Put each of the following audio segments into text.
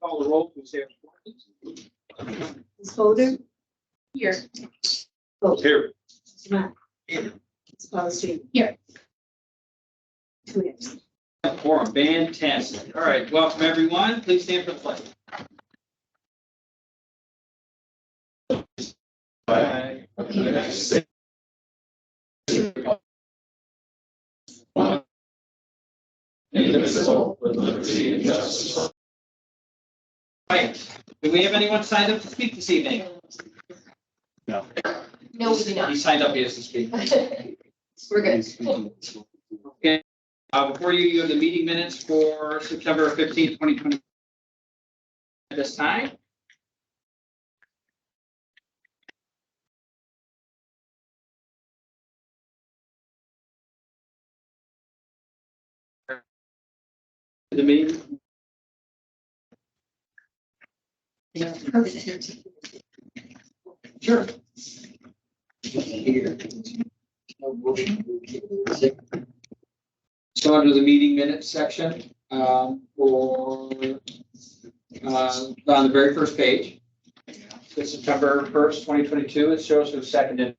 call the roll, please say. Ms. Holder? Here. Vote. Here. Mr. Matt? Here. Ms. Paulson? Here. 2 years. Forum, fantastic. All right, welcome everyone. Please stand for the pledge. Flag of the United States. Indivisible, with liberty and justice. Right. Do we have anyone signed up to speak this evening? No, we do He not. signed up, he has to speak. We're good. Okay. Before you go to the meeting minutes for September 15th, 2020. At this time. The meeting. Sure. So under the meeting minutes section, on the very first page, it's September 1st, 2022, it shows who seconded.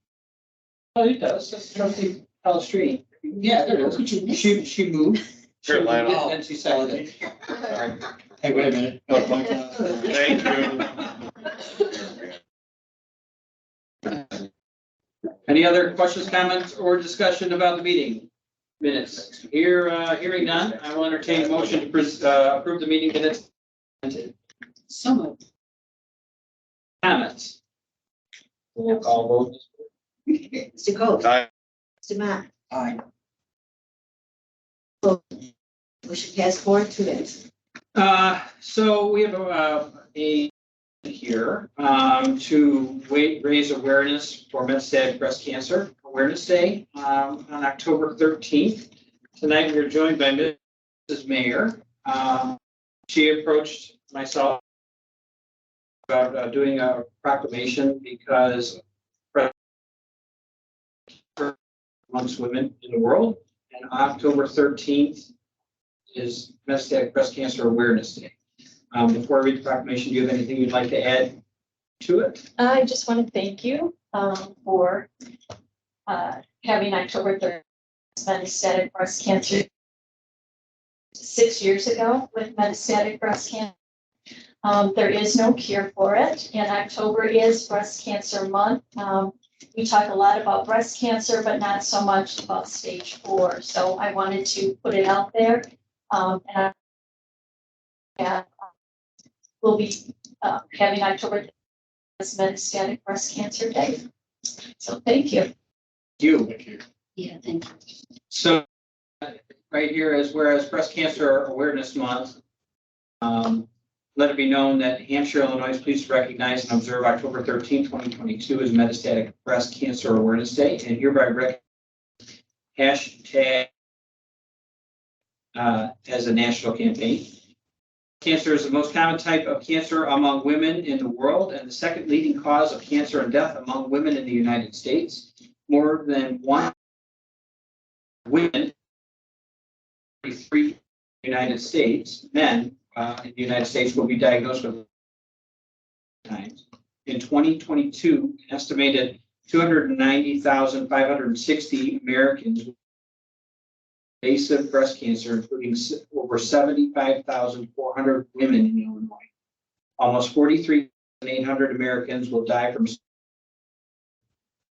Oh, it does, that's trustee Palestrini. Yeah, there it is. She moved. Sure, line up. And she seconded. Sorry. Hey, wait a minute. Thank you. Any other questions, comments, or discussion about the meeting minutes? Hearing none, I will entertain a motion to approve the meeting minutes. So moved. Comments? Roll call vote. Mr. Coe? Aye. Mr. Matt? Aye. Vote. Motion passed 4-2 yes. So we have a here to raise awareness for metastatic breast cancer awareness day on October 13th. Tonight we're joined by Mrs. Mayer. She approached myself about doing a proclamation because amongst women in the world, and October 13th is Metastatic Breast Cancer Awareness Day. Before I read the proclamation, do you have anything you'd like to add to it? I just want to thank you for having October 3rd metastatic breast cancer 6 years ago with metastatic breast cancer. There is no cure for it, and October is Breast Cancer Month. We talk a lot about breast cancer, but not so much about stage 4. So I wanted to put it out there. We'll be having October as Metastatic Breast Cancer Day. So thank you. Thank you. Yeah, thank you. So right here is whereas Breast Cancer Awareness Month, let it be known that Hampshire, Illinois is pleased to recognize and observe October 13, 2022 as Metastatic Breast Cancer Awareness Day, and hereby recognize hashtag as a national campaign. Cancer is the most common type of cancer among women in the world and the second leading cause of cancer and death among women in the United States. More than 1 women, 33 United States, men in the United States will be diagnosed with times. In 2022, an estimated 290,560 Americans with invasive breast cancer, including over 75,400 women in Illinois. Almost 43,800 Americans will die from.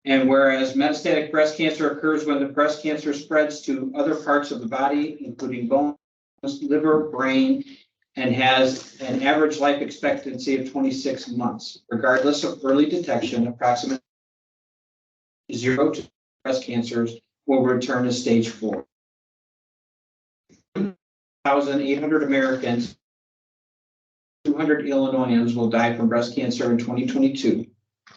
And whereas metastatic breast cancer occurs when the breast cancer spreads to other parts of the body, including bones, liver, brain, and has an average life expectancy of 26 months. Regardless of early detection, approximately 0 to breast cancers will return to stage 4. 1,800 Americans, 200 Illinoisans will die from breast cancer in 2022,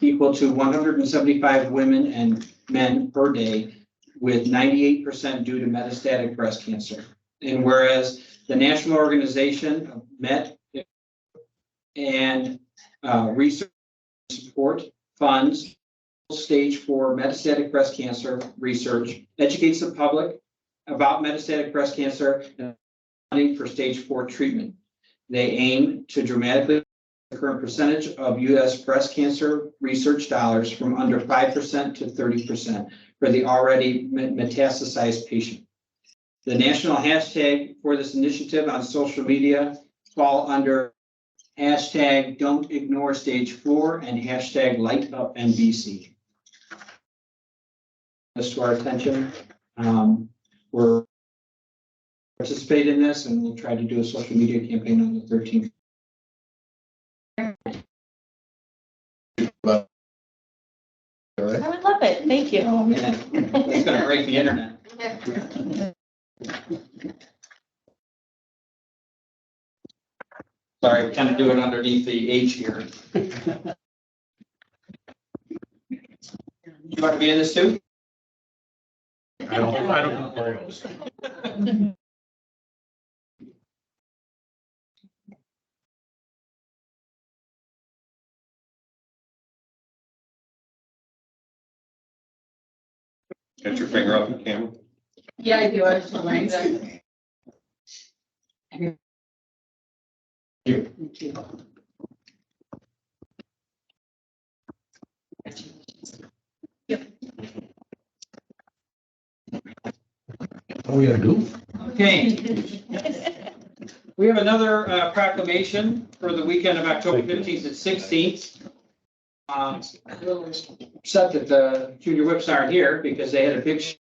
equal to 175 women and men per day, with 98% due to metastatic breast cancer. And whereas the National Organization of Met and Research Support funds stage 4 metastatic breast cancer research, educates the public about metastatic breast cancer and funding for stage 4 treatment. They aim to dramatically the current percentage of U.S. breast cancer research dollars from under 5% to 30% for the already metastasized patient. The national hashtag for this initiative on social media fall under hashtag don't ignore stage 4 and hashtag light up NBC. This to our attention. We're participate in this and we'll try to do a social media campaign on the 13th. All right. I would love it. Thank you. Yeah, it's gonna break the internet. Sorry, we kind of do it underneath the H here. You want to be in this too? I don't know. Get your finger off the camera. Yeah, I do. I was wondering that. Thank you. What we gotta do? Okay. We have another proclamation for the weekend of October 15th and 16th. Except that the junior whips aren't here because they had a big show at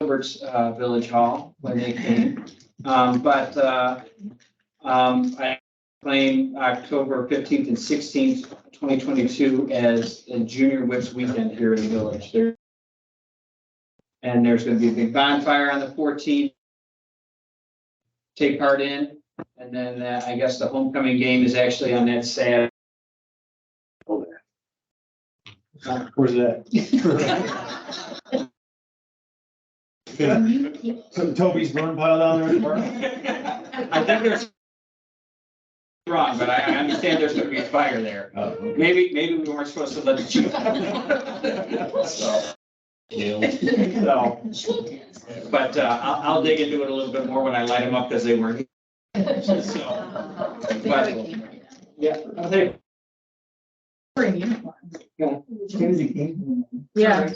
Gilbert's Village Hall when they came. I claim October 15th and 16th, 2022 as the junior whips weekend here in the village. And there's going to be a big bonfire on the 14th. Take part in. And then I guess the homecoming game is actually on that Saturday. Where's that? Toby's burn pile down there. I think there's wrong, but I understand there's going to be a fire there. Maybe we weren't supposed to let the chief. But I'll dig into it a little bit more when I light them up because they weren't. Yeah. Yeah,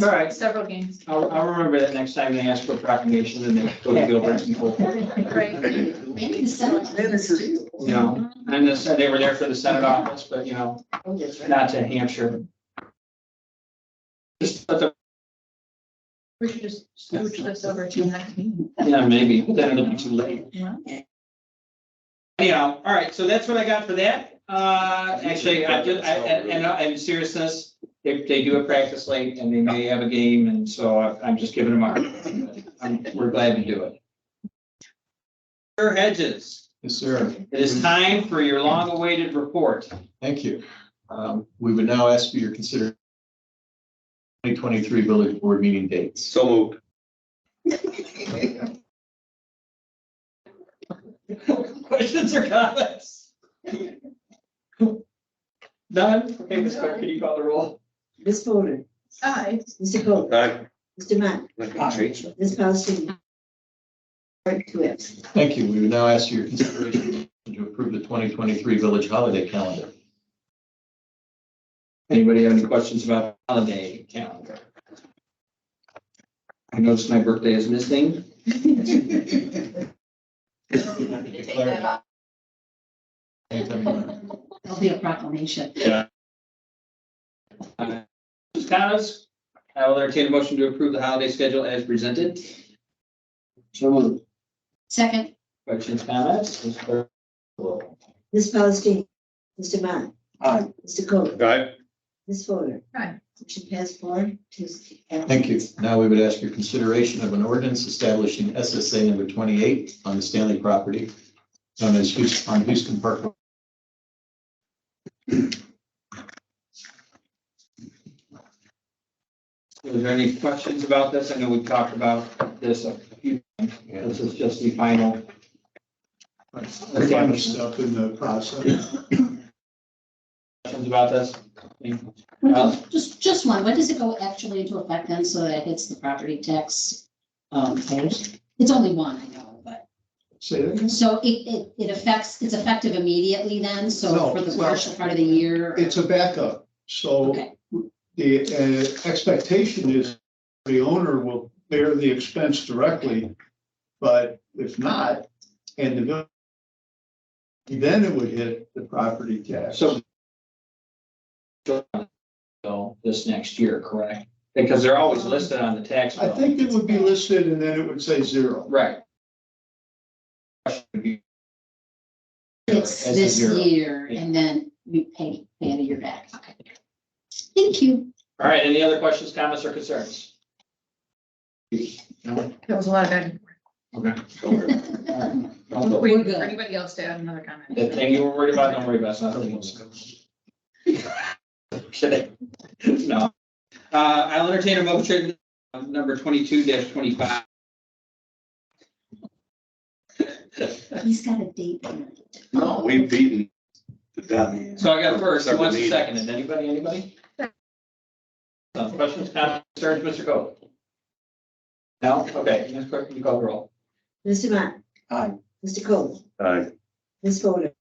All right. several games. I'll remember that next time they ask for a proclamation and they go to Gilbert and go. Right. Maybe the Senate minutes too. You know, and they were there for the Senate office, but you know, Oh, that's right. not to Hampshire. Just let the, We should just switch this over to next meeting. yeah, maybe, but then it'll be too late. Yeah. Anyhow, all right, so that's what I got for that. Actually, in seriousness, they do a practice late and they may have a game, and so I'm just giving them our, we're glad to do it. Sir Hedges, Yes, sir. it is time for your long-awaited report. Thank you. We would now ask for your consideration 2023 village board meeting dates. So moved. Questions or comments? None? Okay, Ms. Clerk, can you call the roll? Ms. Fodor, Aye. Mr. Coe, Aye. Mr. Matt, Ms. Paulson. 2 absent. Thank you. We would now ask for your consideration to approve the 2023 village holiday calendar. Anybody have any questions about holiday calendar? I noticed my birthday is missing. Declare- Anytime you want. There'll be a proclamation. Comments? I will entertain a motion to approve the holiday schedule as presented. So moved. Second. Questions, comments? Ms. Clerk? Ms. Paulson, Mr. Matt. Aye. Mr. Coe, Aye. Ms. Fodor. Aye. Motion passed 4 to. Thank you. Now we would ask your consideration of an ordinance establishing SSA number 28 on the Stanley property known as Houston Park. Is there any questions about this? I know we've talked about this a few times. This is just the final. Final step in the process. Questions about this? Just one, when does it go actually into effect then, so that it hits the property tax page? It's only one, I know, but Say that again? So it affects, it's effective immediately then, so No, for the well, partial part of the year? It's a backup, so Okay, the expectation is the owner will bear the expense directly. But if not, and the village, then it would hit the property tax. So this next year, correct? Because they're always listed on the tax I bill. think it would be listed and then it would say zero. Right. it's As a this zero. year and then we pay it a year back. Okay. Thank you. All right, any other questions, comments, or concerns? No? That was a lot of back and Okay. forth. We're Wait good. for anybody else to add another comment. The thing you were worried about, don't worry about, it's not the ones. Kidding. No. I'll entertain a motion, number 22-25. He's got a date. No, we've beaten the death. So I got first, who wants to second it? Anybody? Questions, comments, concerns, Mr. Cole? No? Okay, Ms. Clerk, can you call the roll? Mr. Matt. Aye. Mr. Cole. Aye. Ms. Fodor.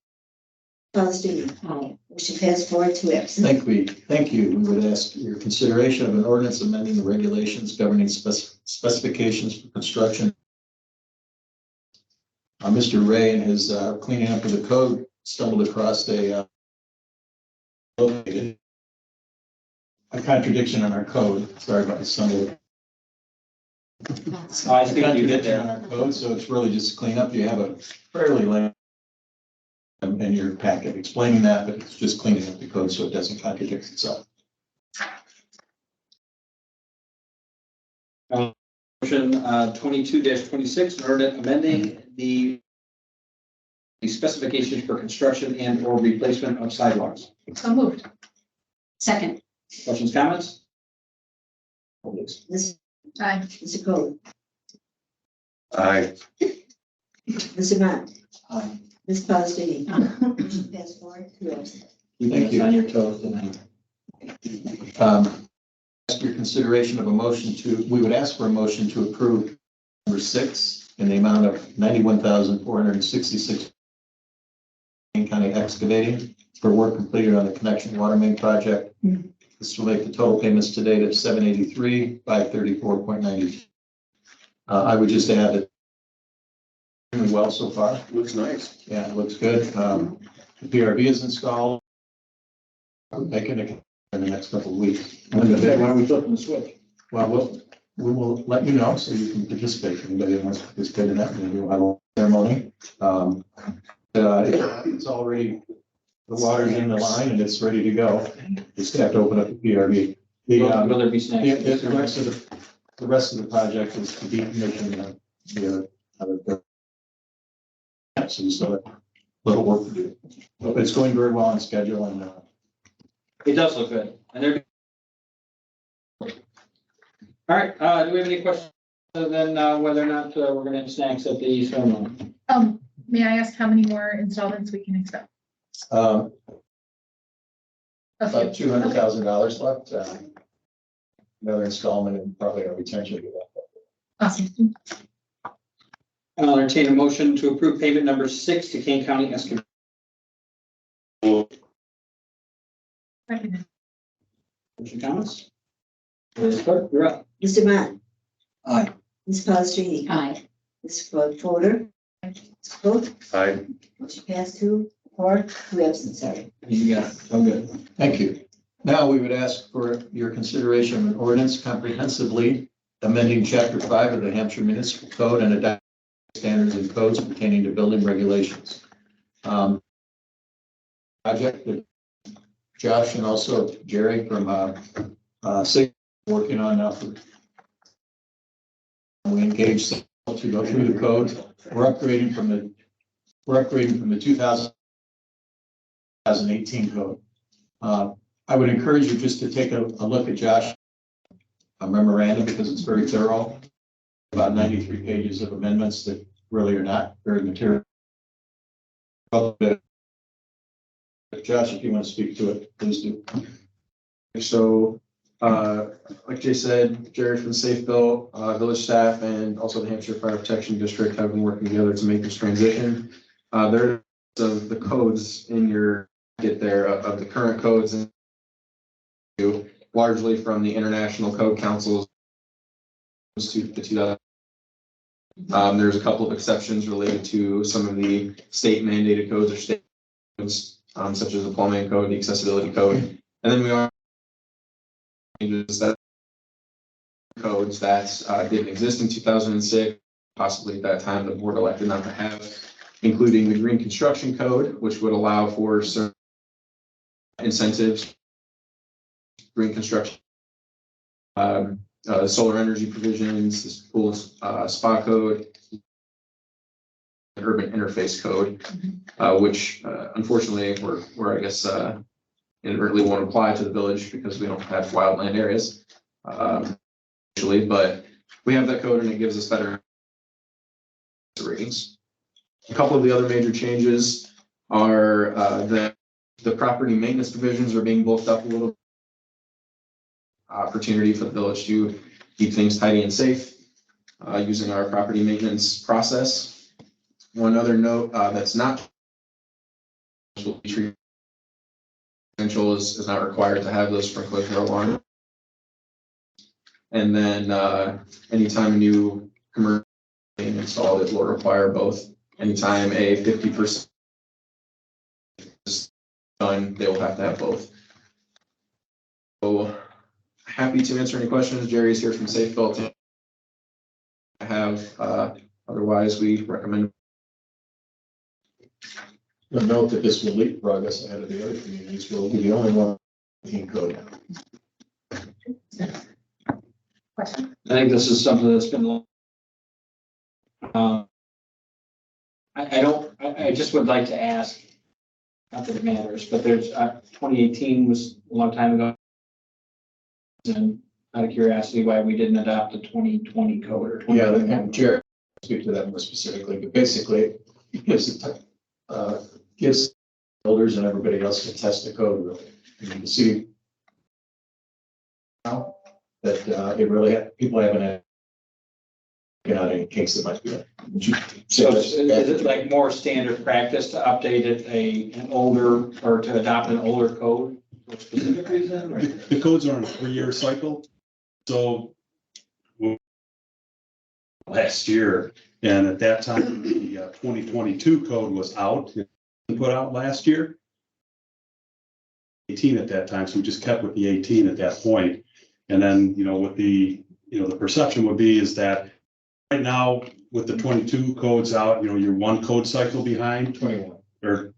Paulson. Aye. Motion passed 4-2 absent. Thank you. We would ask your consideration of an ordinance amending the regulations governing specifications for construction. Mr. Ray and his cleaning up of the code stumbled across a contradiction on our code. Sorry about the stumble. Oh, I see what you did Contradiction on there. our code, so it's really just clean up. You have a fairly lengthy in your packet explaining that, but it's just cleaning up the code so it doesn't contradict itself. Motion 22-26, in order amending the specifications for construction and or replacement of sidewalks. So moved. Second. Questions, comments? Please. Aye. Mr. Cole. Aye. Mr. Matt. Aye. Ms. Paulson. Motion passed 4-2 absent. Keeping us on your toes tonight. Ask your consideration of a motion we would ask for a motion to approve number 6 in the amount of $91,466 County excavating for work completed on the connection water main project. This will make the total payments to date of $783,534.90. I would just add that really well so far. Looks nice. Yeah, it looks good. The PRV is installed. We're making it in the next couple of weeks. Why don't we flip the switch? Well, we will let you know so you can participate. If anybody wants to participate in that, maybe we'll have a ceremony. It's already, the water's in the line and it's ready to go. Just have to open up the PRV. Will there be snacks? The rest of the project is to decommission the so we still have a little work to do. But it's going very well on schedule and It does look good. And they're. All right, do we have any questions other than whether or not we're gonna have snacks at the ceremony? May I ask how many more installments we can expect? about A few. $200,000 left. Another installment and probably a retention of that. Awesome. I'll entertain a motion to approve payment number 6 to Kane County excavating. Recommend. Questions, comments? Ms. Clerk, you're up. Mr. Matt. Aye. Ms. Paulson. Aye. Ms. Fodor. Mr. Cole. Aye. Motion passed 4-2 absent, sorry. You got it. I'm good. Thank you. Now we would ask for your consideration of an ordinance comprehensively amending Chapter 5 of the Hampshire Municipal Code and adopting standards and codes pertaining to building regulations. Project that Josh and also Jerry from SIG working on now. We engaged to go through the code. We're upgrading from the 2018 code. I would encourage you just to take a look at Josh memorandum because it's very thorough. About 93 pages of amendments that really are not very material. Josh, if you want to speak to it, please do. So Like Jay said, Jared from Safe Built, village staff, and also the Hampshire Fire Protection District have been working together to make this transition. There's the codes in your get there of the current codes, and largely from the International Code Council's to the 2000. There's a couple of exceptions related to some of the state mandated codes or state codes, such as the plumbing code, the accessibility code, and then we are changes that codes that didn't exist in 2006, possibly at that time the board elected not to have, including the green construction code, which would allow for certain incentives, green construction, solar energy provisions, this pool spa code, urban interface code, which unfortunately we're I guess inadvertently won't apply to the village because we don't have wildland areas. Actually, but we have that code and it gives us better ratings. A couple of the other major changes are that the property maintenance provisions are being bulked up a little. Opportunity for the village to keep things tidy and safe using our property maintenance process. One other note that's not essential is not required to have those sprinklers or alarm. And then anytime a new commercial being installed, it will require both. Anytime a 50% is done, they will have to have both. So happy to answer any questions. Jerry's here from Safe Built. I have otherwise we recommend. You'll note that this will leapfrog us ahead of the other communities. We'll be the only one in code. Question? I think this is something that's been. I just would like to ask, not that it matters, but there's 2018 was a long time ago. And out of curiosity, why we didn't adopt the 2020 code or 2021 and Jared will speak to that more specifically, but basically it gives builders and everybody else to test the code really. And you can see now that it really people haven't had any kinks that might be there. So is it like more standard practice to update an older or to adopt an older code for a specific reason? Or? The codes are on a 3-year cycle. So last year, and at that time, the 2022 code was out and put out last year. 18 at that time, so we just kept with the 18 at that point. And then, with the, the perception would be is that right now with the 22 codes out, you're one code cycle behind. 21. Or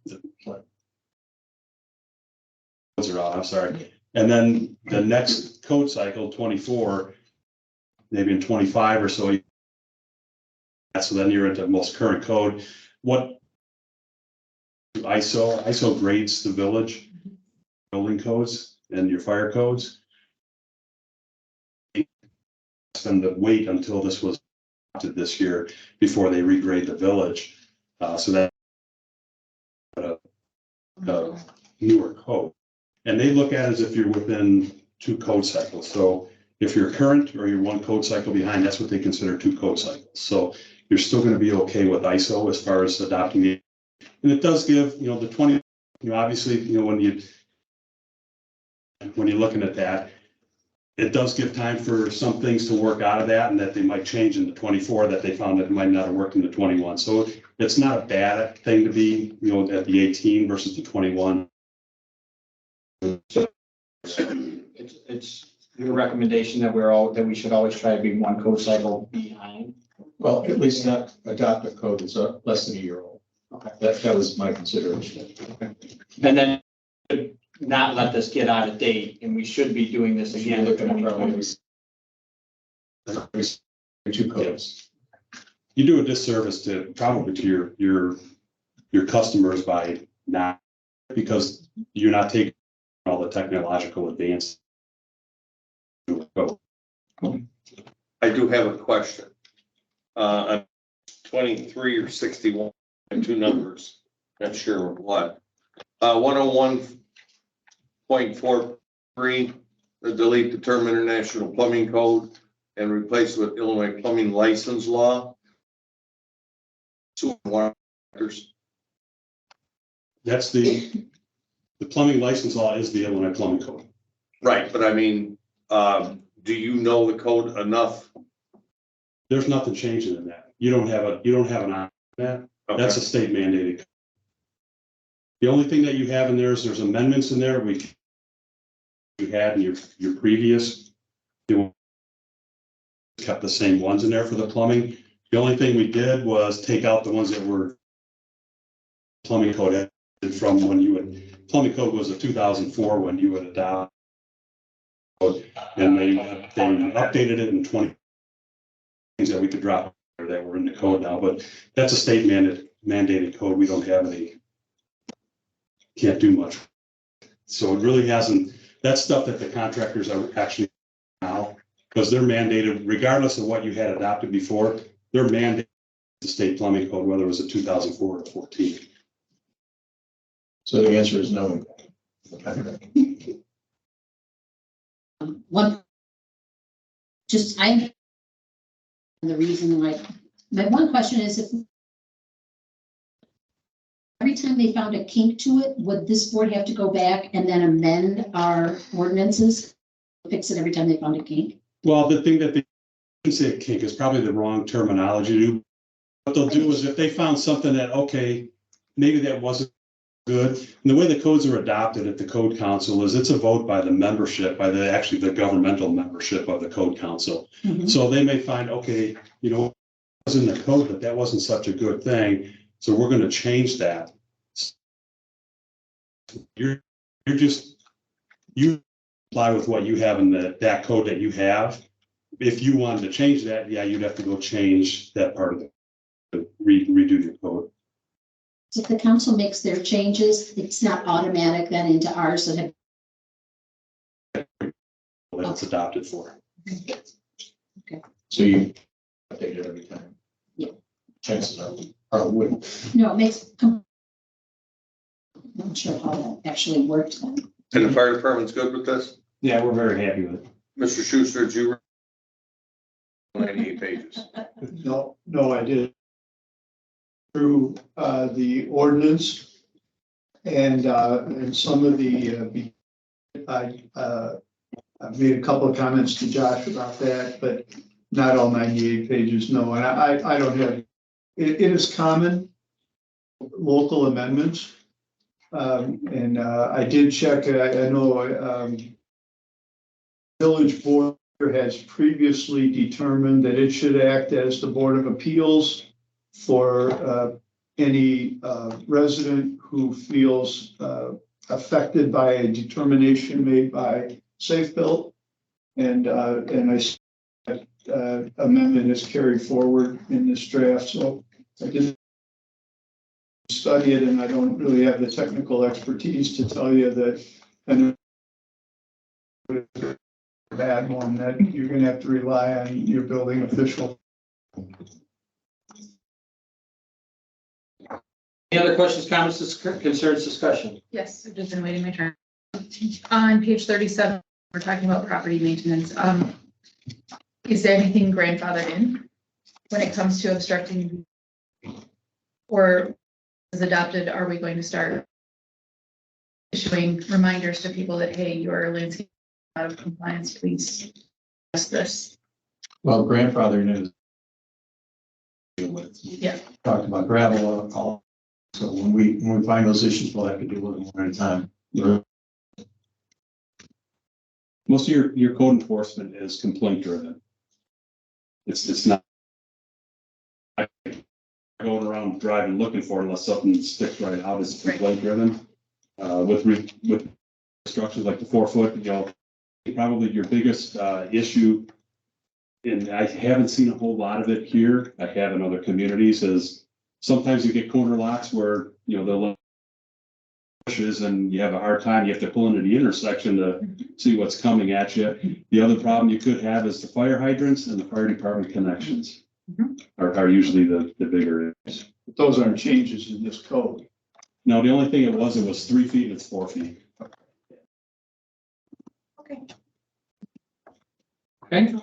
codes are out, I'm sorry. And then the next code cycle, 24, maybe in 25 or so. So then you're into the most current code. What ISO grades the village building codes and your fire codes. Them to wait until this was adopted this year before they regrade the village. So that a newer code. And they look at it as if you're within 2 code cycles. So if you're current or you're 1 code cycle behind, that's what they consider 2 code cycles. So you're still going to be okay with ISO as far as adopting it. And it does give, the 20, obviously, when you're looking at that, it does give time for some things to work out of that and that they might change in the 24 that they found that it might not have worked in the 21. So it's not a bad thing to be, at the 18 versus the 21. So it's your recommendation that we should always try to be 1 code cycle behind. Well, at least not adopt a code that's less than a year old. Okay. That was my consideration. Okay. And then not let this get out of date, and we should be doing this again. Looking at probably 2 codes. You do a disservice to your customers by not, because you're not taking all the technological advance. I do have a question. On 23 or 61, 2 numbers, not sure what. 101.43, delete the term International Plumbing Code and replace with Illinois Plumbing License Law. That's the plumbing license law is the Illinois Plumbing Code. Right, but I mean, do you know the code enough? There's nothing changing in that. You don't have an on that. That's a state mandated. The only thing that you have in there is there's amendments in there you had in your previous. You kept the same ones in there for the plumbing. The only thing we did was take out the ones that were plumbing code from when you would, plumbing code was a 2004 when you would adopt. And they updated it in 20 things that we could drop that were in the code now, but that's a state mandated code. We don't have any, can't do much. So it really hasn't, that's stuff that the contractors are actually now, because they're mandated, regardless of what you had adopted before, they're mandated the state plumbing code, whether it was a 2004 or 14. So the answer is no. One, just I, the reason why, my one question is if every time they found a kink to it, would this board have to go back and then amend our ordinances? Fix it every time they found a kink? Well, the thing that they say kink is probably the wrong terminology to do. What they'll do is if they found something that, okay, maybe that wasn't good. And the way the codes are adopted at the code council is it's a vote by the membership, by the governmental membership of the code council. Mm-hmm. So they may find, okay, you know, it was in the code, but that wasn't such a good thing. So we're going to change that. You apply with what you have in that code that you have. If you wanted to change that, yeah, you'd have to go change that part of the redo your code. If the council makes their changes, it's not automatic then into ours that have. That it's adopted for. Okay. So you update it every time? Yeah. Chances are it wouldn't. No, it makes. I'm not sure how that actually worked then. And the fire department's good with this? Yeah, we're very happy with it. Mr. Schuster, did you? 98 pages. No, I did. Through the ordinance and some of the, I've made a couple of comments to Josh about that, but not all 98 pages, no. And I don't have, it is common, local amendments. And I did check, I know village board has previously determined that it should act as the Board of Appeals for any resident who feels affected by a determination made by Safe Built. And amendment is carried forward in this draft. So I did study it, and I don't really have the technical expertise to tell you that and bad one that you're going to have to rely on your building official. Any other questions, comments, concerns, discussion? Yes, I've just been waiting my turn. On page 37, we're talking about property maintenance. Is there anything grandfathered in when it comes to obstructing? Or as adopted, are we going to start issuing reminders to people that, hey, your landscape is out of compliance, please address this? Well, grandfathering is. Yeah. Talked about gravel, all. So when we find those issues, we'll have to deal with them one at a time. Most of your code enforcement is complaint driven. It's not going around driving looking for it unless something sticks right out. It's complaint driven. With structures like the 4 foot, you know, probably your biggest issue, and I haven't seen a whole lot of it here. I have in other communities is sometimes you get corner lots where, you know, the bushes and you have a hard time. You have to pull into the intersection to see what's coming at you. The other problem you could have is the fire hydrants and the fire department connections are usually the bigger issues. But those aren't changes in this code. No, the only thing it was 3 feet and it's 4 feet. Okay. Okay.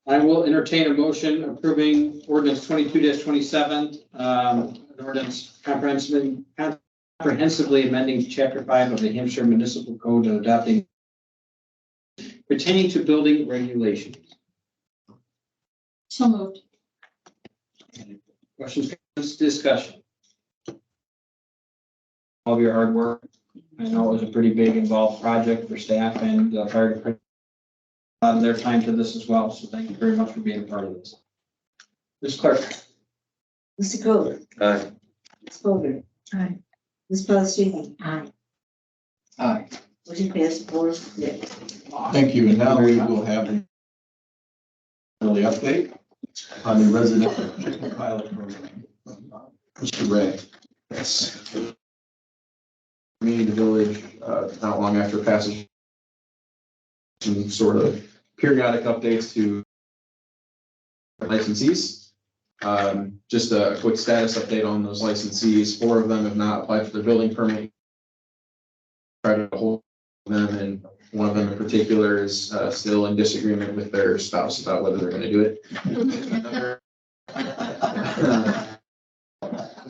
I will entertain a motion approving ordinance 22-27, an ordinance comprehensively amending chapter 5 of the Hampshire Municipal Code and adopting pertaining to building regulations. So moved. Questions, comments, discussion? All of your hard work. I know it was a pretty big involved project for staff and the fire department. Their time to this as well, so thank you very much for being a part of this. Ms. Clerk. Mr. Coe, Aye. Ms. Fodor, Aye. Ms. Palastrellini, Aye. Aye. motion passed 4-0. Thank you. And now we will have an early update on the residential chicken pilot program. Mr. Ray. Yes. Me, the village, not long after passage, some sort of periodic updates to licensees. Just a quick status update on those licensees. 4 of them have not applied for their building permit. Try to hold them, and one of them in particular is still in disagreement with their spouse about whether they're going to do it.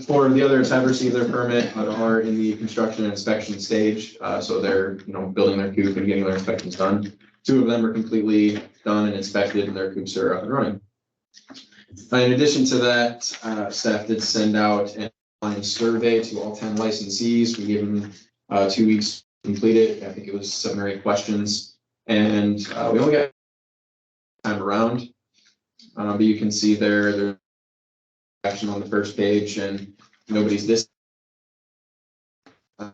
4 of the others have received their permit, but are in the construction and inspection stage. So they're, building their coop and getting their inspections done. 2 of them are completely done and inspected, and their coops are up and running. In addition to that, staff did send out an online survey to all 10 licensees. We gave them 2 weeks to complete it. I think it was 7 or 8 questions, and we only got time around. But you can see their action on the first page, and nobody's this. A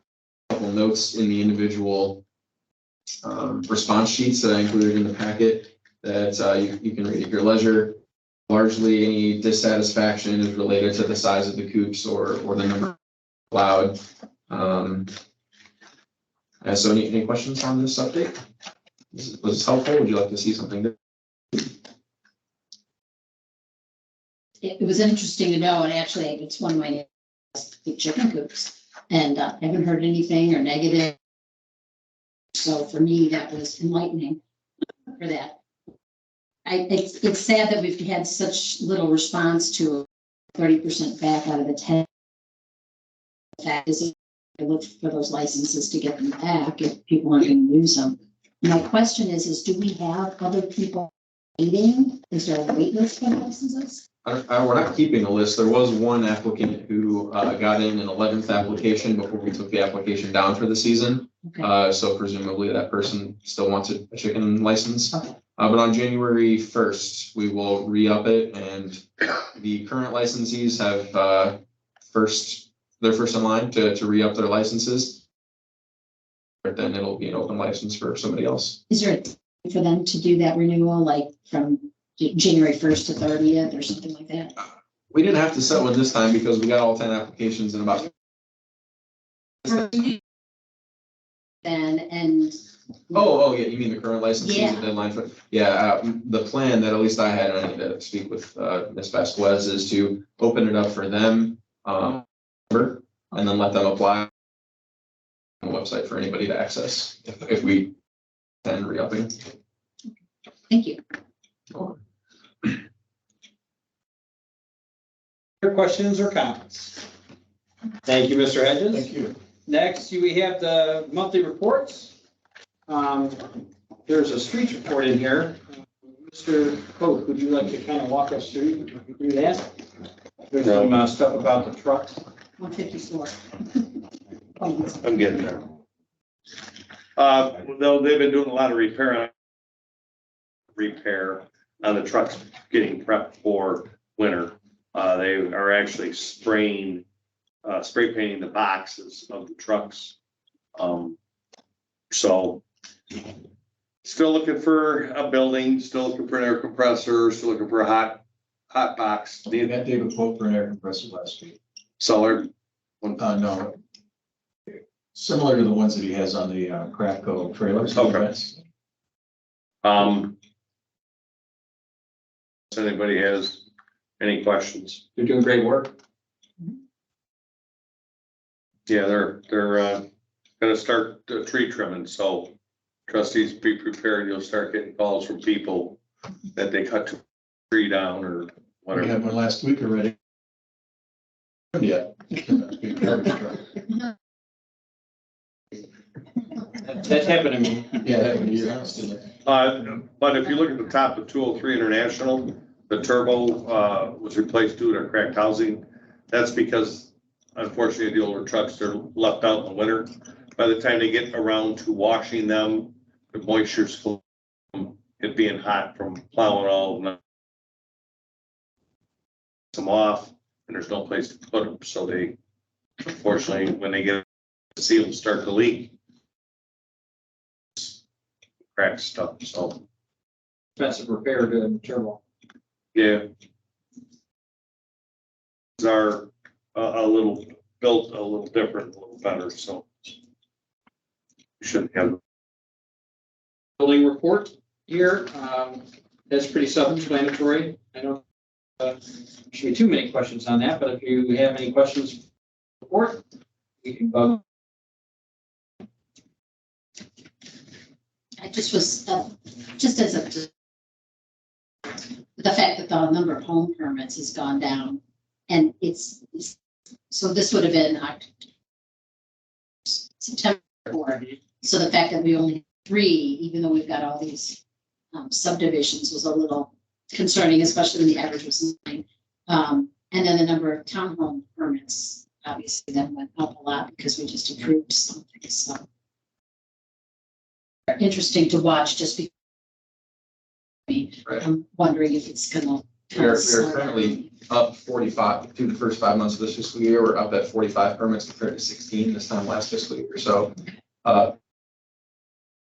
couple notes in the individual response sheets that I included in the packet that you can read at your leisure. Largely, any dissatisfaction is related to the size of the coops or the number allowed. So any questions on this update? Was this helpful? Would you like to see something different? It was interesting to know, and actually, it's one of my chicken coops, and haven't heard anything or negative. So for me, that was enlightening for that. It's sad that we've had such little response to 30% back out of the 10. The fact is, I look for those licenses to get them back if people aren't going to use them. My question is do we have other people waiting? Is there a wait list for licenses? We're not keeping a list. There was one applicant who got in an 11th application before we took the application down for the season. Okay. So presumably that person still wants a chicken license. Okay. But on January 1st, we will re-up it, and the current licensees have they're first in line to re-up their licenses. But then it'll be an open license for somebody else. Is there a time for them to do that renewal, like from January 1st to 30th or something like that? We didn't have to set one this time because we got all 10 applications in about. And Oh, yeah, you mean the current licensees Yeah. at deadline for, the plan that at least I had, and I need to speak with Ms. Vasquez, is to open it up for them, and then let them apply on the website for anybody to access if we can re-upping. thank you. Other questions or comments? Thank you, Mr. Hedges. Thank you. Next, we have the monthly reports. There's a streets report in here. Mr. Coe, would you like to kind of walk us through that? There's some stuff about the trucks. 154. I'm getting there. They've been doing a lot of repair on the trucks, getting prepped for winter. They are actually spray painting the boxes of the trucks. So still looking for a building, still looking for an air compressor, still looking for a hot box. Dave had David quote for an air compressor last week. Seller. No. Similar to the ones that he has on the Craftco trailers. Okay. If anybody has any questions? They're doing great work. Yeah, they're gonna start tree trimming, so Trustees, be prepared, you'll start getting calls from people that they cut the tree down or We whatever. had one last week already. Yeah. That's happened to me. Yeah, that would be your house, didn't it? But if you look at the top of 203 International, the turbo was replaced due to cracked housing. That's because unfortunately the older trucks, they're left out in the winter. By the time they get around to washing them, the moisture's from it being hot from plowing all of them off, and there's no place to put them. So they, unfortunately, when they get the seals start to leak, crack stuff. So, Expensive repair to the turbo. yeah. These are a little built a little different, a little better, so. You shouldn't have. Building report here, that's pretty self-explanatory. I don't, should be too many questions on that, but if you have any questions, report, we can go. I just was, just as a, the fact that the number of home permits has gone down, and so this would have been September 4. So the fact that we only had 3, even though we've got all these subdivisions, was a little concerning, especially when the average was 9. And then the number of townhome permits, obviously that went up a lot because we just approved something, so. Interesting to watch, just because Right. I'm wondering if it's gonna. We're currently up 45 through the first 5 months of this fiscal year. We're up at 45 permits compared to 16 this time last fiscal year. So,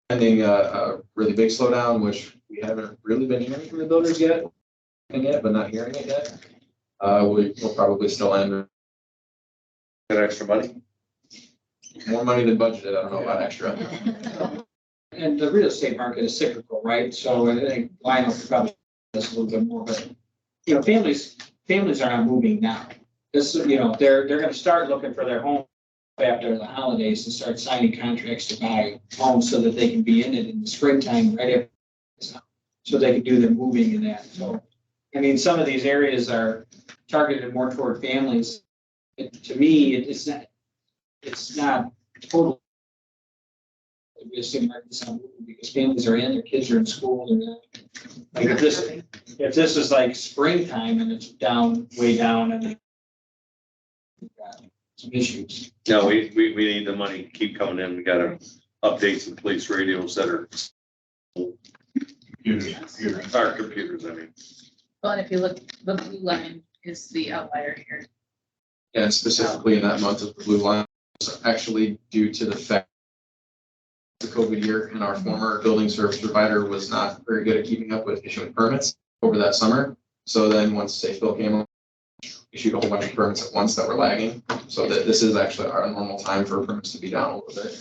pending a really big slowdown, which we haven't really been hearing from the builders yet, but not hearing it yet. We'll probably still end Got extra money? more money than budgeted. I don't know about extra. And the real estate market is cyclical, right? So I think Lionel probably does a little bit more, but, you know, families are not moving now. This, you know, they're gonna start looking for their home after the holidays and start signing contracts to buy homes so that they can be in it in the springtime, right? So they can do their moving in that. So, I mean, some of these areas are targeted more toward families. To me, it's not total. The real estate market is not moving because families are in, their kids are in school, they're not. Like if this is like springtime and it's down, way down and we've got some issues. No, we need the money to keep coming in. We gotta update some police radios that are our computers, I mean. Well, and if you look, the blue line is the outlier here. And specifically in that month of the blue line, it's actually due to the fact the COVID year and our former building service provider was not very good at keeping up with issuing permits over that summer. So then once Safe Bill came on, issued a whole bunch of permits at once that were lagging. So that this is actually our normal time for permits to be down a little bit.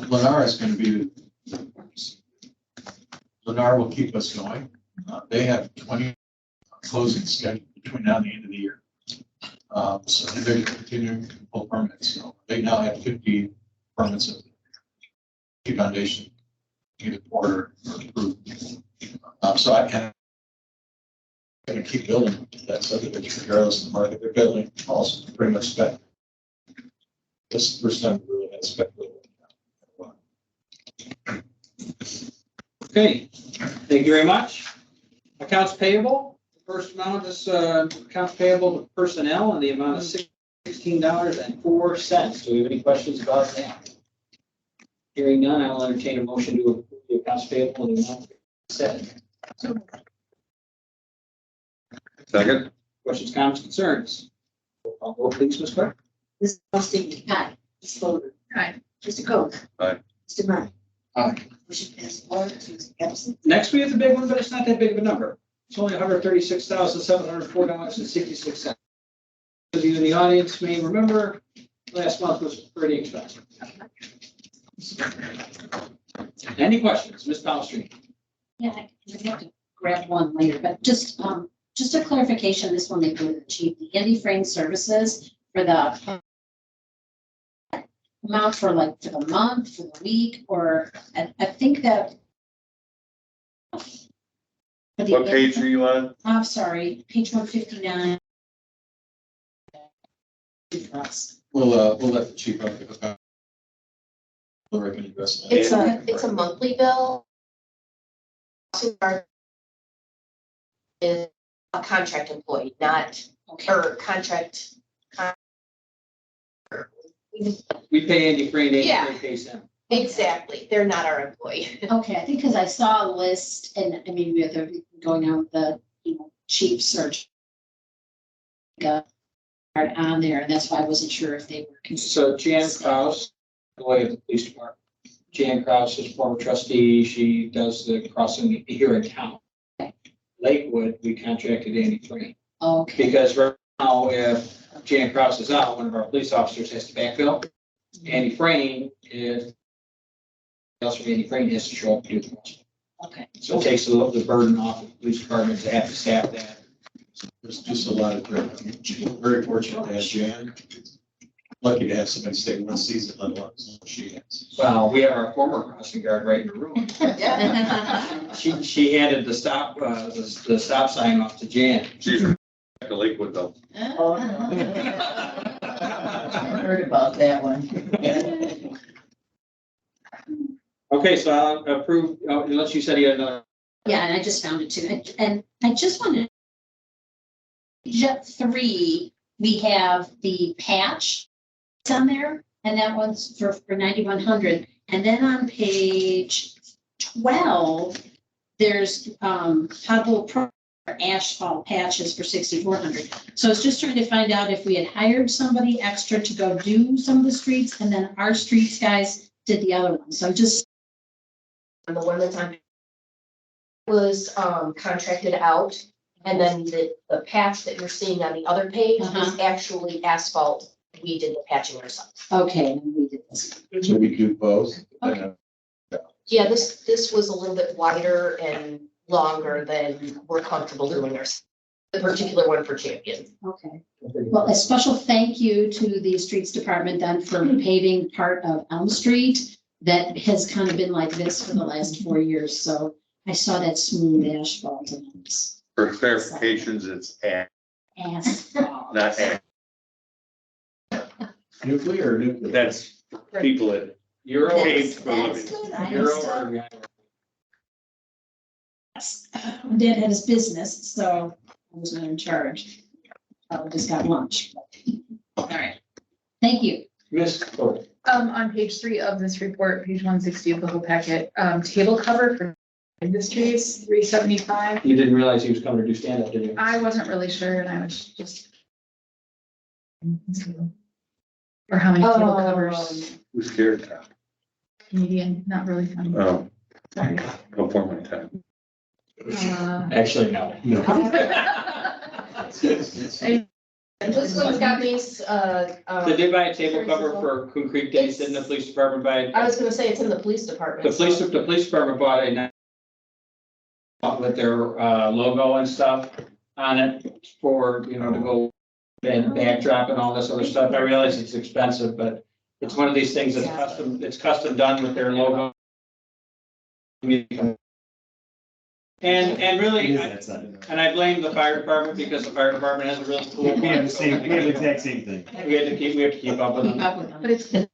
Lennar is gonna be, Lennar will keep us going. They have 20 closings scheduled between now and the end of the year. So they're continuing to pull permits. So they now have 50 permits of the foundation, either ordered or approved. So I can keep building that subdivision regardless of the market. They're building also pretty much spec. This is the first time we really had spec building. Okay, thank you very much. Accounts payable, the first amount is accounts payable to personnel in the amount of $16.04. Do we have any questions about that? Hearing none, I will entertain a motion to approve the accounts payable in the amount said. Second? Questions, comments, concerns? Roll call vote, please, Ms. Clerk. Ms. Paulson. Aye. Ms. Fodor. Aye. Mr. Coe. Aye. Mr. Martin. Aye. Motion passes 4 to absent. Next, we have the big one, but it's not that big of a number. It's only $136,704.66. Those of you in the audience may remember, last month was pretty expensive. Any questions, Ms. Palastrellini? Yeah, I have to grab one later, but just a clarification, this one they do the chief, the Andy Frame services for the, amount for like for the month, for the week, or I think that. for the- What page are you on? I'm sorry, page 159. We'll let the chief up. We'll recommend investment. It's a monthly bill. Is a contract employee, not, or contract. We pay Andy Free, and Yeah. Andy Free pays him. Exactly, they're not our employee. Okay, I think because I saw a list and I mean, with everything going on with the, chief search. On there, and that's why I wasn't sure if they were. So Jan Kraus, employee of the police department. Jan Kraus is former trustee. She does the crossing here in town. Lakewood, we contracted Andy Free. Okay, Because right now, if Jan Kraus is out, one of our police officers has to backfill. Andy Frame is, else from Andy Frame has to show up and do the crossing. okay. So it takes the burden off of the police department to have to staff that. There's just a lot of, very fortunate to have Jan. Lucky to have somebody stay one season, let alone she has. Well, we have our former crossing guard right in the room. She handed the stop sign off to Jan. She's at the Lakewood though. I heard about that one. Okay, so I'll approve, unless you said you had another. Yeah, and I just found it too. And I just wanted. Jet 3, we have the patch. It's on there, and that one's for 9,100. And then on page 12, there's potable asphalt patches for 6,400. So I was just trying to find out if we had hired somebody extra to go do some of the streets, and then our streets guys did the other one. So just. And the one that's on was contracted out. And then the patch that you're seeing on the other page is actually asphalt. We did the patching ourselves. Okay, and we did this. So we do both. Okay. Yeah, this was a little bit wider and longer than we're comfortable doing ours. The particular one for Champion. Okay. Well, a special thank you to the streets department then for paving part of Elm Street. That has kind of been like this for the last 4 years. So I saw that smooth asphalt and it's For clarifications, it's asphalt. not Nuclear or nuclear? That's people that Euro. paved for a That's living. good. I Euro understand. or. Dad had his business, so I was not in charge. I just got lunch. All right. Thank you. Miss Thorpe. On page 3 of this report, page 160 of the whole packet, table cover for industries, 375. You didn't realize he was coming to do stand-up, did you? I wasn't really sure and I was just. Or how many table covers, Who's scared? comedian, not really funny. Oh, Sorry. before my time. Actually, no. This one's got these, Did they buy a table cover for Coon Creek Days? Didn't the police department buy? I was gonna say it's in the police department. The police department bought a with their logo and stuff on it for, to go and backdrop and all this other stuff. I realize it's expensive, but it's one of these things that's custom done with their logo. And really, I blame the fire department because the fire department has a really cool. We have the exact same thing. We have to keep up with them. But it's table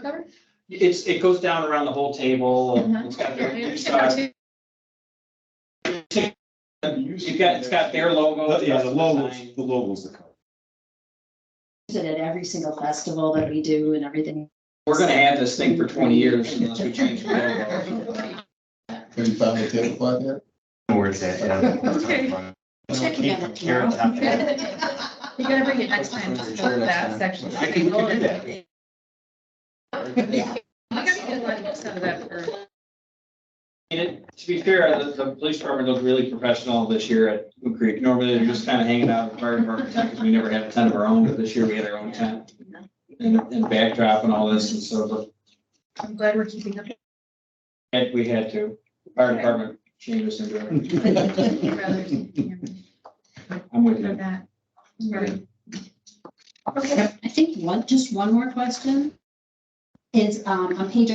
cover? It goes down around the whole table. It's got their, it's got their logo. Yeah, the logo's the color. Use it at every single festival that we do and everything. We're gonna have this thing for 20 years unless we change the logo. Have you found the tablecloth yet? Where it's at, yeah. Okay. Check it out tomorrow. You gotta bring it next time, just for that section. I can do that. I gotta get like some of that for. To be fair, the police department looked really professional this year at Coon Creek. Normally they're just kind of hanging out at the fire department because we never had a tent of our own, but this year we had our own tent. And backdrop and all this, and so I'm glad we're keeping up. we had to, the fire department changed us into it. I'm with you. That. Right. I think just one more question. is, on page,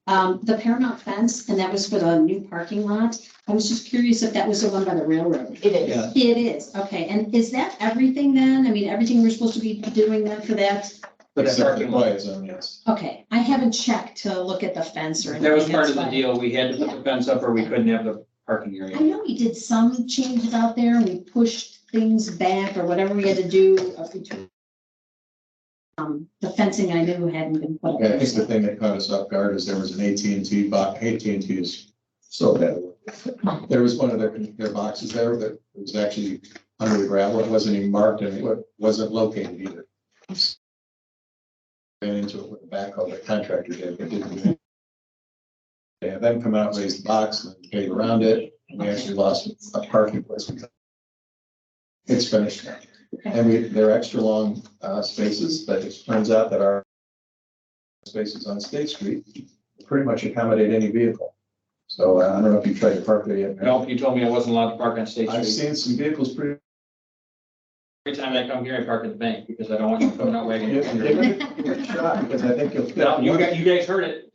the Paramount fence, and that was for the new parking lot. I was just curious if that was the one by the railroad. It is. Yeah. It is, okay, and is that everything then? I mean, everything we're supposed to be doing then for that? But that Except for the parking lot, quiet zone, yes. Okay, I haven't checked to look at the fence or anything. that was part of that's the why. deal. We had to put the fence up or we couldn't have the parking I area. know we did some changes out there, we pushed things back or whatever we had to do. Between the fencing I knew hadn't been put up. Yeah, I think the thing that caught us off guard is there was an AT&T box. AT&T is so bad. There was one of their boxes there that was actually under the gravel. It wasn't even marked and it wasn't located either. Ran into it with a backhoe, the contractor did, but didn't. They had them come out, raise the box, and then pave around it, and we actually lost a parking place. It's finished now. And they're extra long spaces, but it turns out that our spaces on State Street pretty much accommodate any vehicle. So I don't know if you tried to park there yet. No, you told me I wasn't allowed to park on State I've Street. seen some vehicles pretty. Every time I come here, I park at the bank because I don't want you coming out wagging. Give it a shot, because I think you'll fit. No, you guys heard it.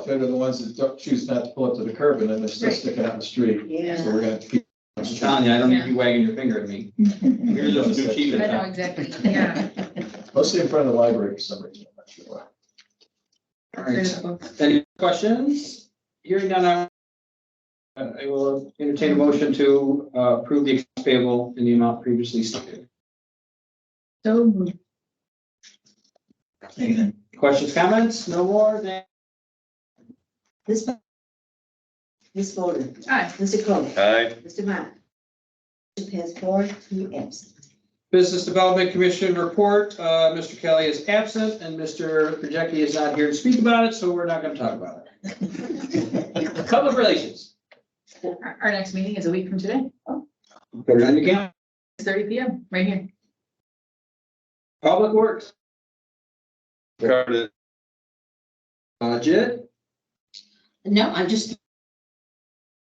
Fit are the ones that don't choose not to pull up to the curb and then they're still Right. sticking out in the street. So Yeah. we're gonna keep. I'm telling you, I don't need you wagging your finger at me. You're just too cheap I at know, that. exactly, yeah. Mostly in front of the library for some reason. I'm not sure why. All right. Any questions? Hearing none, I will entertain a motion to approve the accounts payable in the amount previously stated. So moved. Questions, comments? No more? Then Ms. Fodor. Aye. Mr. Cole. Aye. Mr. Meyer. Motion passed 4-2 absent. Business Development Commission report, Mr. Kelly is absent and Mr. Projecti is not here to speak about it, so we're not going to talk about it. Public relations. Our next meeting is a week from today, Put it on your calendar. 6:30 PM, right here. Public Works, Covered it. budget, No, I'm just.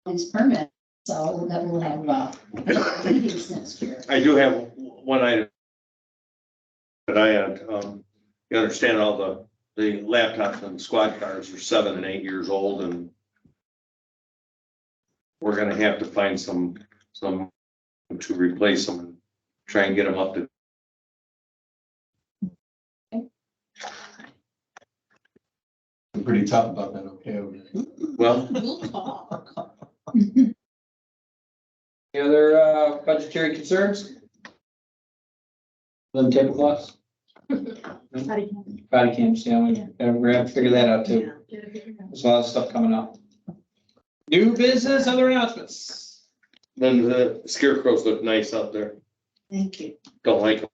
These permits, so that will have, meetings next year. I do have one item. That I had, you understand all the laptops and squad cars are 7 and 8 years old and we're gonna have to find some to replace them and try and get them up to. I'm pretty tough about that, okay? Well, We'll talk. any other budgetary concerns? Then tablecloths, body cams, yeah, we're gonna have to figure that out too. There's a lot of stuff coming up. New business, other announcements. then the scarecrows look nice out there. Thank you. Don't like them.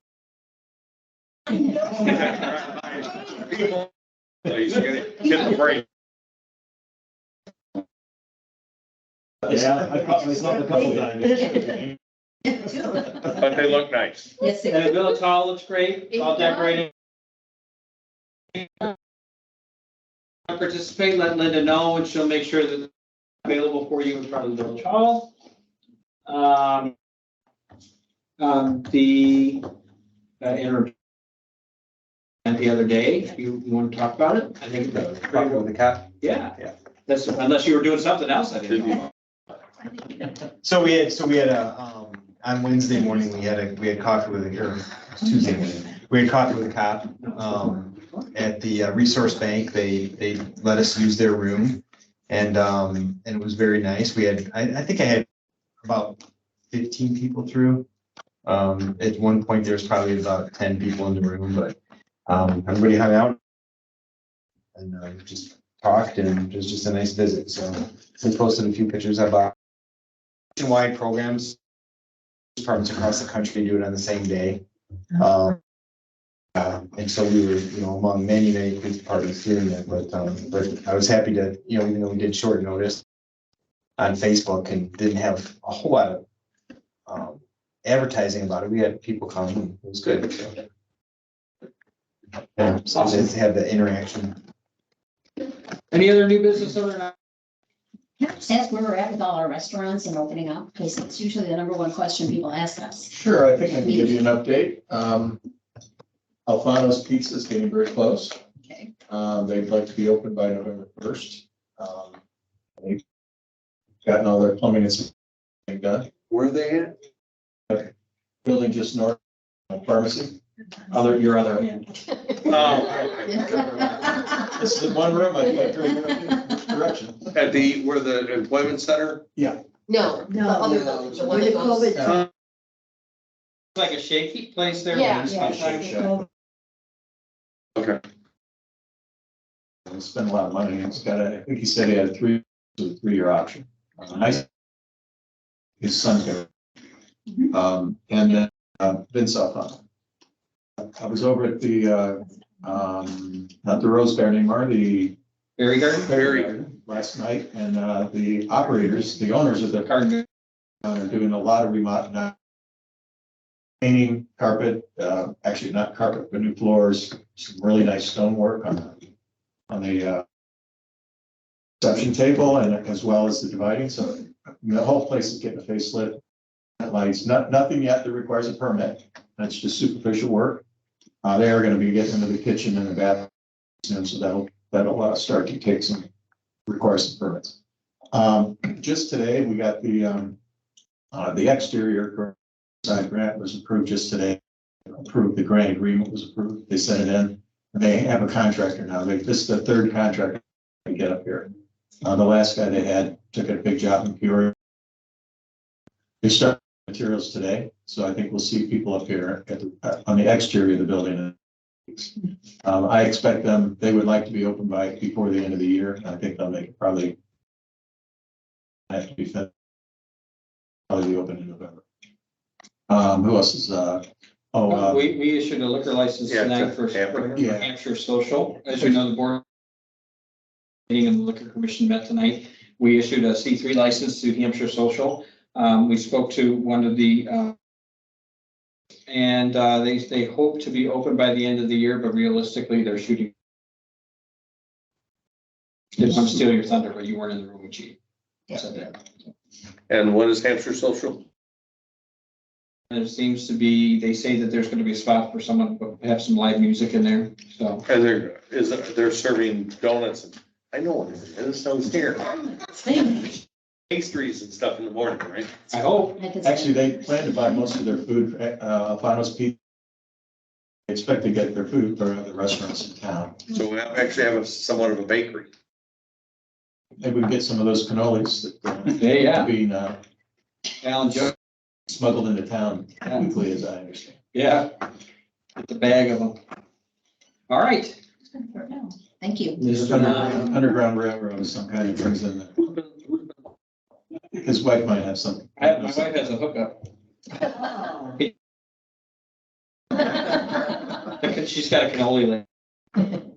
He's gonna hit the brake. Yeah, I caught myself a couple times. But they look nice. Yes, And the village hall looks great, it's all decorated. Participate, let Linda know, and she'll make sure that it's available for you in front of the village hall. The and the other day, if you want to talk about it, I think. Talking with the cop. Yeah. Yeah. That's, unless you were doing something else, I didn't know. So we had on Wednesday morning, we had coffee with or Tuesday morning, we had coffee with a cop, at the Resource Bank. They let us use their room and it was very nice. We had, I think I had about 15 people through. At one point, there was probably about 10 people in the room, but, everybody hung out and just talked and it was just a nice visit. So I posted a few pictures about nationwide programs. Departments across the country do it on the same day. And so we were, among many police departments doing it, but I was happy to, even though we did short notice on Facebook and didn't have a whole lot of advertising about it, we had people come and it was good. So. Yeah, so to have the interaction. Any other new business or not? Can I just ask where we're at with all our restaurants and opening up? Because it's usually the number one question people ask us. Sure, I think I can give you an update. Alfano's Pizza is getting very close. Okay. They'd like to be open by November 1st. They've gotten all their plumbing and everything done. Where are they at? Building just north of pharmacy. Your other hand. Oh, This is one room, I think, direction. at where the employment center? No, the other building, the one Where that the goes. COVID. Like a shaky place there. Yeah. Okay. He spent a lot of money. He's got I think he said he had a 3-year option. Nice. His son's got. And then Vince Alfano. I was over at the, not the Rose Garden anymore, the Berry garden? Garden last night, and the operators, the owners of the Garden. are doing a lot of remodeling. Painting, carpet, actually not carpet, but new floors, some really nice stonework on the reception table and as well as the dividing, so the whole place is getting a facelift. Lights, nothing yet that requires a permit, that's just superficial work. They are gonna be getting into the kitchen and the bathroom soon, so that'll start to take require some permits. Just today, we got the exterior side grant was approved just today. Approved, the grant agreement was approved, they sent it in, and they have a contractor now, this is the third contractor to get up here. The last guy they had took a big job in Peoria. They start materials today, so I think we'll see people up here on the exterior of the building. I expect they would like to be open before the end of the year. I think they'll make it probably have to be finished. Probably be open in November. Who else is, We issued a liquor license Yeah, tonight for Yeah. Hampshire Social. As you know, the board meeting and the liquor commission met tonight. We issued a C3 license to Hampshire Social. We spoke to one of the, and they hope to be open by the end of the year, but realistically, they're shooting. Didn't want to steal your thunder, but you weren't in the room with Chief. Said that. And what is Hampshire Social? And it seems to be, they say that there's gonna be a spot for someone to have some live music in there, so. And they're serving donuts and, I know what it is, sounds here. Pastries and stuff in the morning, right? I hope. actually, they plan to buy most of their food, Alfano's Pizza. They expect to get their food for other restaurants in town. So we actually have somewhat of a bakery. Maybe we can get some of those cannolis that Yeah. being Alan Joe, smuggled into town quickly, as I understand. yeah. Get the bag of them. All right. Thank you. There's an underground railroad of some kind that brings in the. His wife might have something. My wife has a hookup. She's got a cannoli line.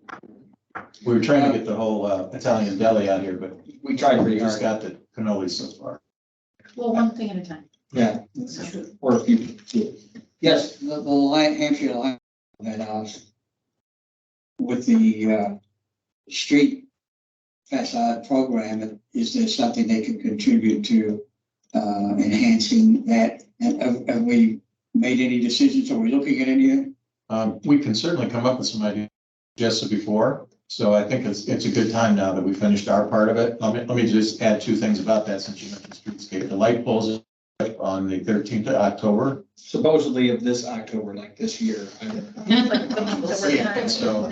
We were trying to get the whole Italian deli out here, but We tried we pretty just hard. got the cannoli so far. Well, one thing at a time. Yeah. Or a few. Yes. The Hampshire line that, with the, street facade program, is there something they can contribute to, enhancing that? And have we made any decisions? Are we looking at any? We can certainly come up with some ideas suggested before, so I think it's a good time now that we finished our part of it. Let me just add two things about that since you mentioned streetscape. The light poles on the 13th of October. Supposedly of this October, like this year. So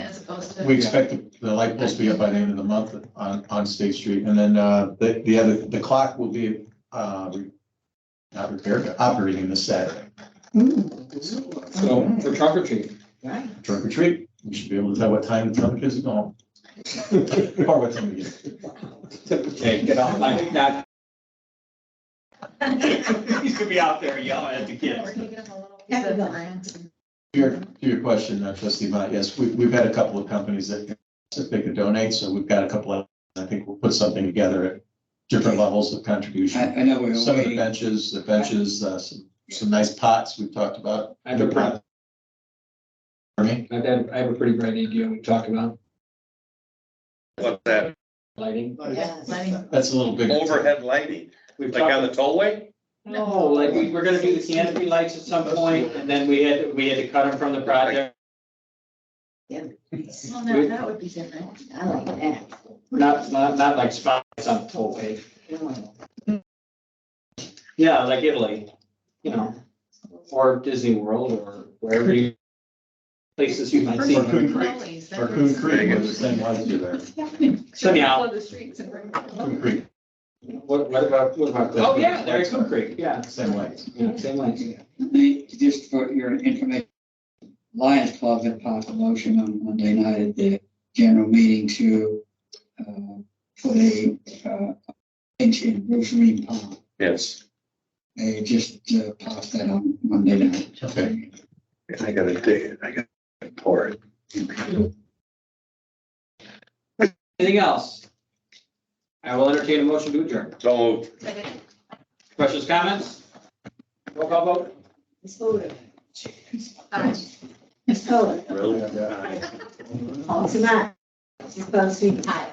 we expect the light poles to be up by the end of the month on State Street. And then the clock will be not repaired, but operating this Saturday. So for trunk or treat. Trunk or treat, we should be able to tell what time the trunk is going. Or what time we get. Okay, get off my, not. He's gonna be out there yelling at the kids. To your question, trustee Mott, yes, we've had a couple of companies that they could donate, so we've got a couple of, I think we'll put something together at different levels of contribution. I know we're Some of the waiting. benches, some nice pots we've talked about. I have a pretty, Pardon me? I have a pretty bright idea we talk about What's that? lighting. That's a little big. Overhead lighting, We've like on talked, the tollway? no, like we were gonna do the canopy lights at some point, and then we had to cut them from the project. Well, no, that would be different. I like that. Not like spots on the toll page. Yeah, like Italy, you know, or Disney World or wherever you, places you might see. Or Coon Creek. Always, Or that Coon is- Creek, where the same lights are there. So anyhow, Flood the streets and bring. Coon Creek, what about? Oh, yeah, there's Coon Creek, yeah, same lights. yeah, same way. Just for your information, Lions Club had passed a motion on Monday night at the general meeting to put a bench in Bruce Green Pond. Yes, They just passed that on Monday night. Okay. I gotta dig it, I gotta pour it. Anything else? I will entertain a motion to adjourn. So moved. Questions, comments? Roll call vote? Ms. Fodor. Aye. Ms. Kohler. Really? Yeah. Paul Samad. Ms. Paul Street. Aye.